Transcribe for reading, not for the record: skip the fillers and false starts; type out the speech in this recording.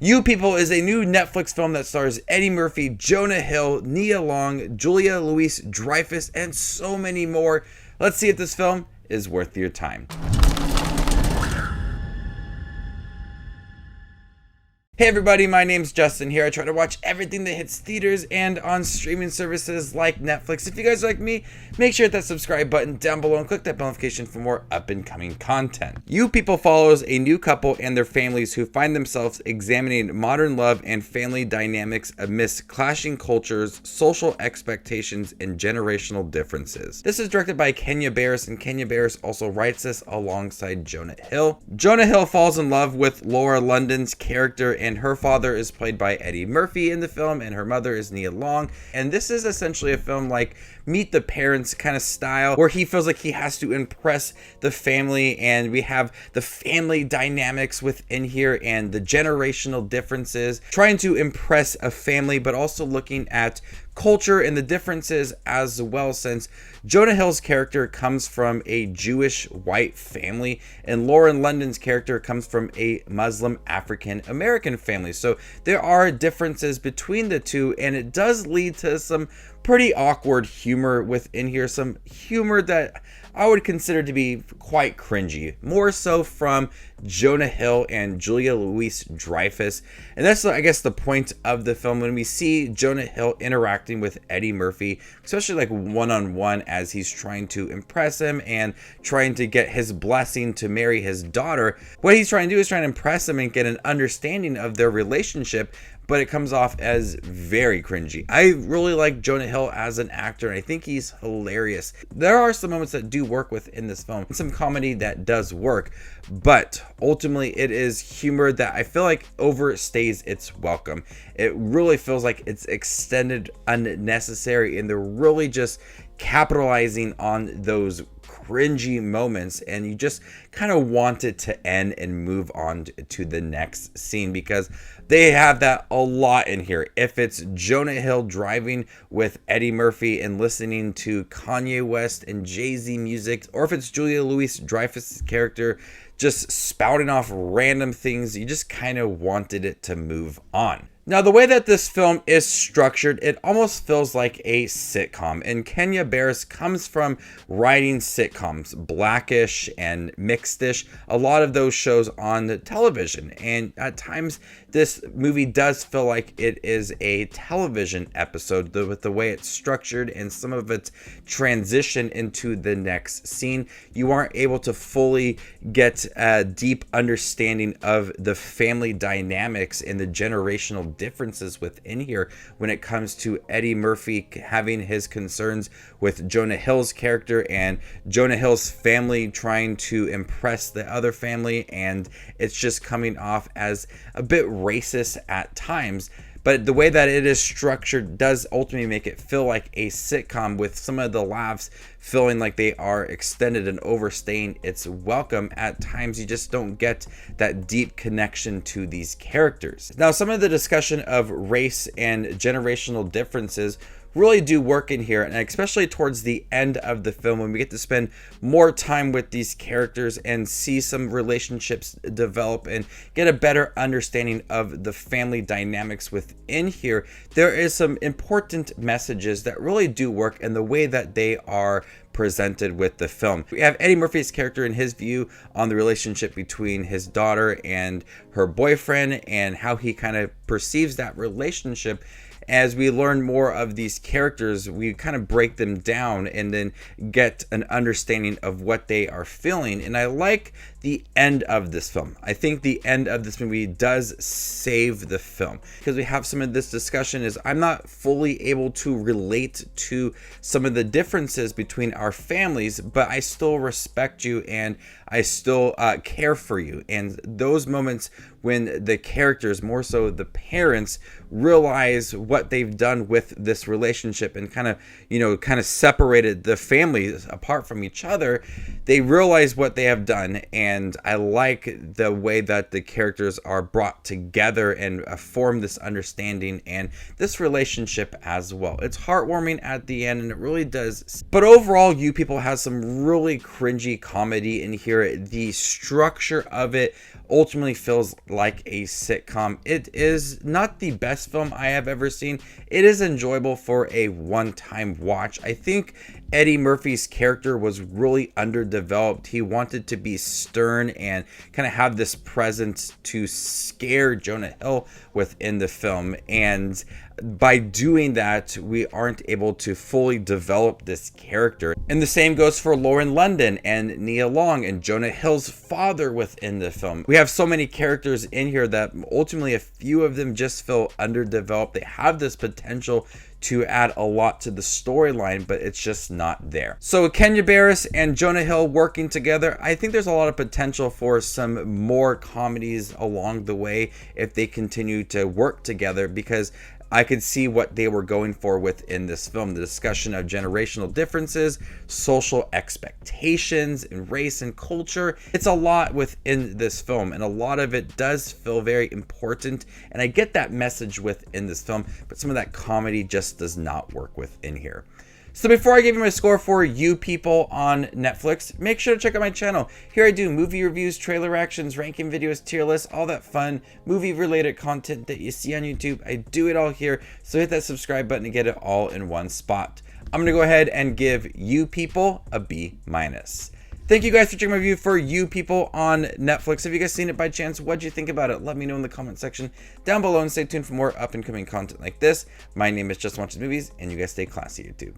You People is a new Netflix film that stars Eddie Murphy, Jonah Hill, Nia Long, Julia Louis-Dreyfus, and so many more. Let's see if this film is worth your time. Hey everybody, my name's Justin here. I try to watch everything that hits theaters and on streaming services like Netflix. If you guys are like me, make sure to hit that subscribe button down below and click that bell notification for more up and coming content. You People follows a new couple and their families who find themselves examining modern love and family dynamics amidst clashing cultures, social expectations, and generational differences. This is directed by Kenya Barris, and Kenya Barris also writes this alongside Jonah Hill. Jonah Hill falls in love with Laura London's character, and her father is played by Eddie Murphy in the film, and her mother is Nia Long. And this is essentially a film like Meet the Parents kind of style, where he feels like he has to impress the family, and we have the family dynamics within here and the generational differences, trying to impress a family, but also looking at culture and the differences as well, since Jonah Hill's character comes from a Jewish white family and Lauren London's character comes from a Muslim African American family. So there are differences between the two, and it does lead to some pretty awkward humor within here, some humor that I would consider to be quite cringy, more so from Jonah Hill and Julia Louis-Dreyfus. And that's, I guess, the point of the film, when we see Jonah Hill interacting with Eddie Murphy, especially like one-on-one, as he's trying to impress him and trying to get his blessing to marry his daughter. What he's trying to do is trying to impress him and get an understanding of their relationship, but it comes off as very cringy. I really like Jonah Hill as an actor, and I think he's hilarious. There are some moments that do work within this film, and some comedy that does work, but ultimately it is humor that I feel like overstays its welcome. It really feels like it's extended unnecessary, and they're really just capitalizing on those cringy moments, and you just kind of want it to end and move on to the next scene, because they have that a lot in here. If it's Jonah Hill driving with Eddie Murphy and listening to Kanye West and Jay-Z music, or if it's Julia Louis-Dreyfus' character just spouting off random things, you just kind of wanted it to move on. Now, the way that this film is structured, it almost feels like a sitcom, and Kenya Barris comes from writing sitcoms, Blackish and Mixedish, a lot of those shows on the television, and at times this movie does feel like it is a television episode with the way it's structured and some of its transition into the next scene. You aren't able to fully get a deep understanding of the family dynamics and the generational differences within here when it comes to Eddie Murphy having his concerns with Jonah Hill's character and Jonah Hill's family trying to impress the other family, and it's just coming off as a bit racist at times. But the way that it is structured does ultimately make it feel like a sitcom, with some of the laughs feeling like they are extended and overstaying its welcome. At times you just don't get that deep connection to these characters. Now, some of the discussion of race and generational differences really do work in here, and especially towards the end of the film, when we get to spend more time with these characters and see some relationships develop and get a better understanding of the family dynamics within here. There is some important messages that really do work in the way that they are presented with the film. We have Eddie Murphy's character and his view on the relationship between his daughter and her boyfriend, and how he kind of perceives that relationship. As we learn more of these characters, we kind of break them down and then get an understanding of what they are feeling. And I like the end of this film. I think the end of this movie does save the film, because we have some of this discussion is I'm not fully able to relate to some of the differences between our families, but I still respect you and I still care for you. And those moments when the characters, more so the parents, realize what they've done with this relationship and kind of separated the families apart from each other, they realize what they have done. And I like the way that the characters are brought together and form this understanding and this relationship as well. It's heartwarming at the end, and it really does. But overall, You People has some really cringy comedy in here. The structure of it ultimately feels like a sitcom. It is not the best film I have ever seen. It is enjoyable for a one-time watch. I think Eddie Murphy's character was really underdeveloped. He wanted to be stern and kind of have this presence to scare Jonah Hill within the film. And by doing that, we aren't able to fully develop this character. And the same goes for Lauren London and Nia Long and Jonah Hill's father within the film. We have so many characters in here that ultimately a few of them just feel underdeveloped. They have this potential to add a lot to the storyline, but it's just not there. So Kenya Barris and Jonah Hill working together, I think there's a lot of potential for some more comedies along the way if they continue to work together, because I could see what they were going for within this film. The discussion of generational differences, social expectations, and race and culture. It's a lot within this film, and a lot of it does feel very important. And I get that message within this film, but some of that comedy just does not work within here. So before I give you my score for You People on Netflix, make sure to check out my channel. Here I do movie reviews, trailer reactions, ranking videos, tier lists, all that fun movie related content that you see on YouTube. I do it all here, so hit that subscribe button to get it all in one spot. I'm gonna go ahead and give You People a B-. Thank you guys for checking my review for You People on Netflix. Have you guys seen it by chance? What'd you think about it? Let me know in the comment section down below, and stay tuned for more up and coming content like this. My name is Just Watches Movies, and you guys stay classy, YouTube.